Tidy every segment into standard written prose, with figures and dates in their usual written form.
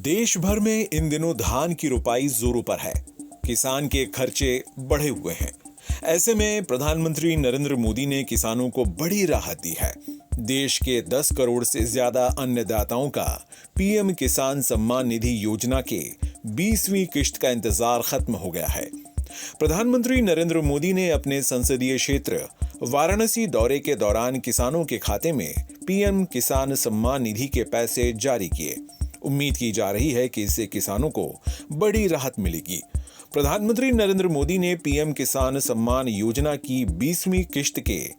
देश भर में इन दिनों धान की रुपाई जोरों पर है। किसान के खर्चे बढ़े हुए हैं। ऐसे में प्रधानमंत्री नरेंद्र मोदी ने किसानों को बड़ी राहत दी है। देश के 10 करोड़ से ज्यादा अन्नदाताओं का पीएम किसान सम्मान निधि योजना के 20वीं किश्त का इंतजार खत्म हो गया है। प्रधानमंत्री नरेंद्र मोदी ने अपने संसदीय क्षेत्र वाराणसी दौरे के दौरान किसानों के खाते में पीएम किसान सम्मान निधि के पैसे जारी किए। उम्मीद की जा रही है कि इससे किसानों को बड़ी राहत मिलेगी। प्रधानमंत्री नरेंद्र मोदी ने पीएम किसान सम्मान योजना की 20वीं किश्त के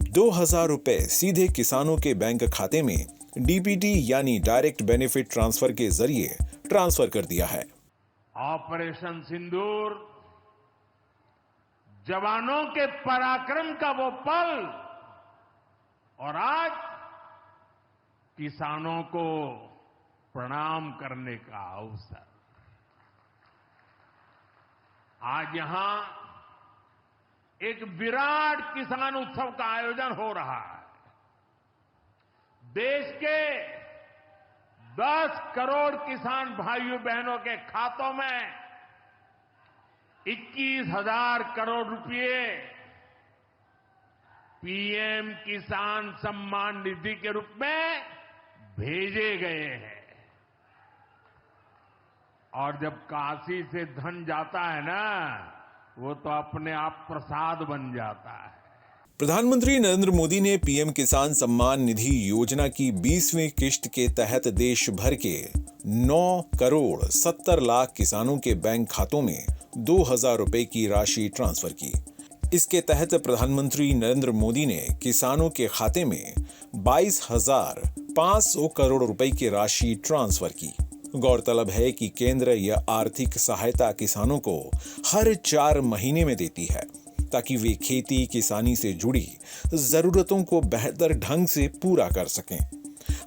2000 रुपए सीधे किसानों के बैंक खाते में डीबीटी यानी डायरेक्ट बेनिफिट ट्रांसफर के जरिए ट्रांसफर कर दिया है। ऑपरेशन सिंदूर जवानों के पराक्रम का वो पल और आज किसानों को प्रणाम करने का अवसर। आज यहां एक विराट किसान उत्सव का आयोजन हो रहा है। देश के 10 करोड़ किसान भाइयों बहनों के खातों में 21,000 करोड़ रुपए पीएम किसान सम्मान निधि के रूप में भेजे गए हैं। और जब काशी से धन जाता है ना, वो तो अपने आप प्रसाद बन जाता है। प्रधानमंत्री नरेंद्र मोदी ने पीएम किसान सम्मान निधि योजना की 20वीं किश्त के तहत देश भर के 9 करोड़ 70 लाख किसानों के बैंक खातों में 2000 रुपए की राशि ट्रांसफर की। इसके तहत प्रधानमंत्री नरेंद्र मोदी ने किसानों के खाते में 22,500 करोड़ रुपए की राशि ट्रांसफर की। गौरतलब है कि केंद्र यह आर्थिक सहायता किसानों को हर 4 महीने में देती है ताकि वे खेती किसानी से जुड़ी जरूरतों को बेहतर ढंग से पूरा कर सकें।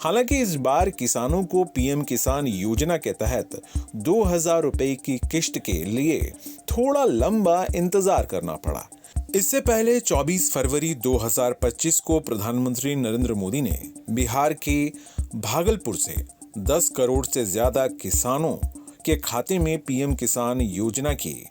हालांकि इस बार किसानों को पीएम किसान योजना के तहत 2000 रुपए की किश्त के लिए थोड़ा लंबा इंतजार करना पड़ा। इससे पहले 24 फरवरी 2025 को प्रधानमंत्री नरेंद्र मोदी ने बिहार के भागलपुर से 10 करोड़ से ज्यादा किसानों के खाते में पीएम किसान योजना की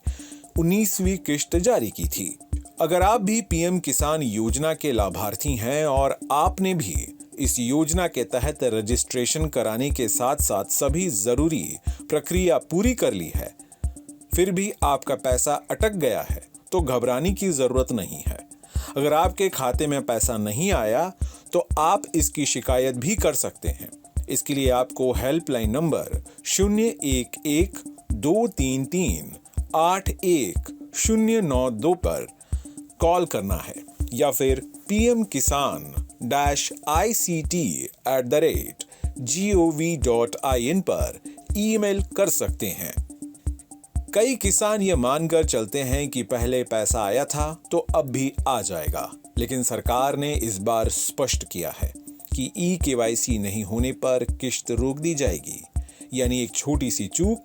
19वीं किश्त जारी की थी। अगर आप भी पीएम किसान योजना के लाभार्थी हैं और आपने भी इस योजना के तहत रजिस्ट्रेशन कराने के साथ साथ सभी जरूरी प्रक्रिया पूरी कर ली है, फिर भी आपका पैसा अटक गया है, तो घबराने की जरूरत नहीं है। अगर आपके खाते में पैसा नहीं आया तो आप इसकी शिकायत भी कर सकते हैं। इसके लिए आपको हेल्पलाइन नंबर 011-233-81092 पर कॉल करना है या फिर pmkict@gov.in पर ईमेल कर सकते हैं। कई किसान ये मानकर चलते हैं कि पहले पैसा आया था तो अब भी आ जाएगा, लेकिन सरकार ने इस बार स्पष्ट किया है कि ई-केवाईसी नहीं होने पर किश्त रोक दी जाएगी। यानी एक छोटी सी चूक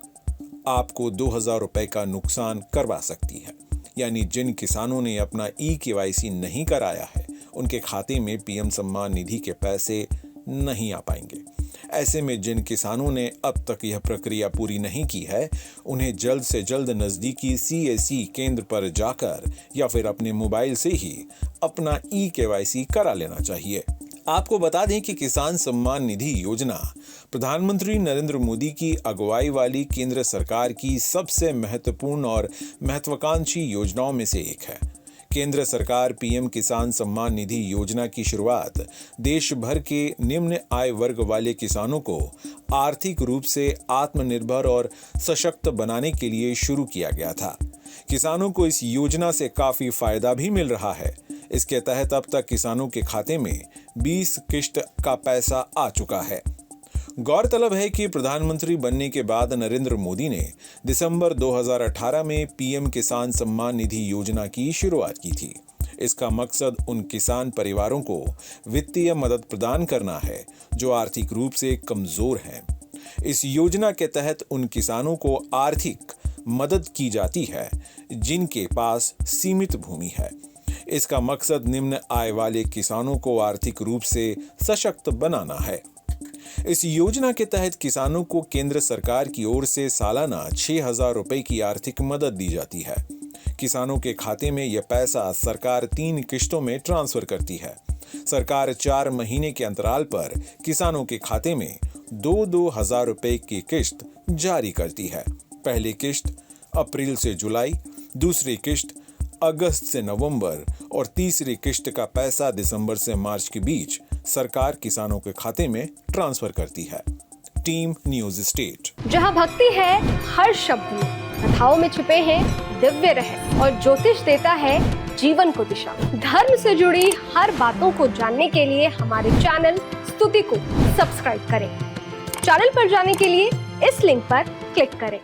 आपको 2000 रुपए का नुकसान करवा सकती है। यानी जिन किसानों ने अपना ई-केवाईसी नहीं कराया है, उनके खाते में पीएम सम्मान निधि के पैसे नहीं आ पाएंगे। ऐसे में जिन किसानों ने अब तक यह प्रक्रिया पूरी नहीं की है, उन्हें जल्द से जल्द नजदीकी सीएससी केंद्र पर जाकर या फिर अपने मोबाइल से ही अपना ई-केवाईसी करा लेना चाहिए। आपको बता दें कि किसान सम्मान निधि योजना प्रधानमंत्री नरेंद्र मोदी की अगुवाई वाली केंद्र सरकार की सबसे महत्वपूर्ण और महत्वाकांक्षी योजनाओं में से एक है। केंद्र सरकार पीएम किसान सम्मान निधि योजना की शुरुआत देश भर के निम्न आय वर्ग वाले किसानों को आर्थिक रूप से आत्मनिर्भर और सशक्त बनाने के लिए शुरू किया गया था। किसानों को इस योजना से काफी फायदा भी मिल रहा है। इसके तहत अब तक किसानों के खाते में 20 किश्त का पैसा आ चुका है। गौरतलब है कि प्रधानमंत्री बनने के बाद नरेंद्र मोदी ने दिसंबर 2018 में पीएम किसान सम्मान निधि योजना की शुरुआत की थी। इसका मकसद उन किसान परिवारों को वित्तीय मदद प्रदान करना है जो आर्थिक रूप से कमजोर हैं। इस योजना के तहत उन किसानों को आर्थिक मदद की जाती है जिनके पास सीमित भूमि है। इसका मकसद निम्न आय वाले किसानों को आर्थिक रूप से सशक्त बनाना है। इस योजना के तहत किसानों को केंद्र सरकार की ओर से सालाना 6,000 रुपए की आर्थिक मदद दी जाती है। किसानों के खाते में यह पैसा सरकार 3 किश्तों में ट्रांसफर करती है। सरकार 4 महीने के अंतराल पर किसानों के खाते में 2-2 हजार रुपए की किश्त जारी करती है। पहली किश्त अप्रैल से जुलाई, दूसरी किश्त अगस्त से नवंबर और तीसरी किश्त का पैसा दिसंबर से मार्च के बीच सरकार किसानों के खाते में ट्रांसफर करती है। Team news state. जहां भक्ति है हर शब्द में, कथाओं में छुपे हैं दिव्य रहस्य और ज्योतिष देता है जीवन को दिशा। धर्म से जुड़ी हर बातों को जानने के लिए हमारे चैनल स्तुति को सब्सक्राइब करें। चैनल पर जाने के लिए इस लिंक पर क्लिक करें।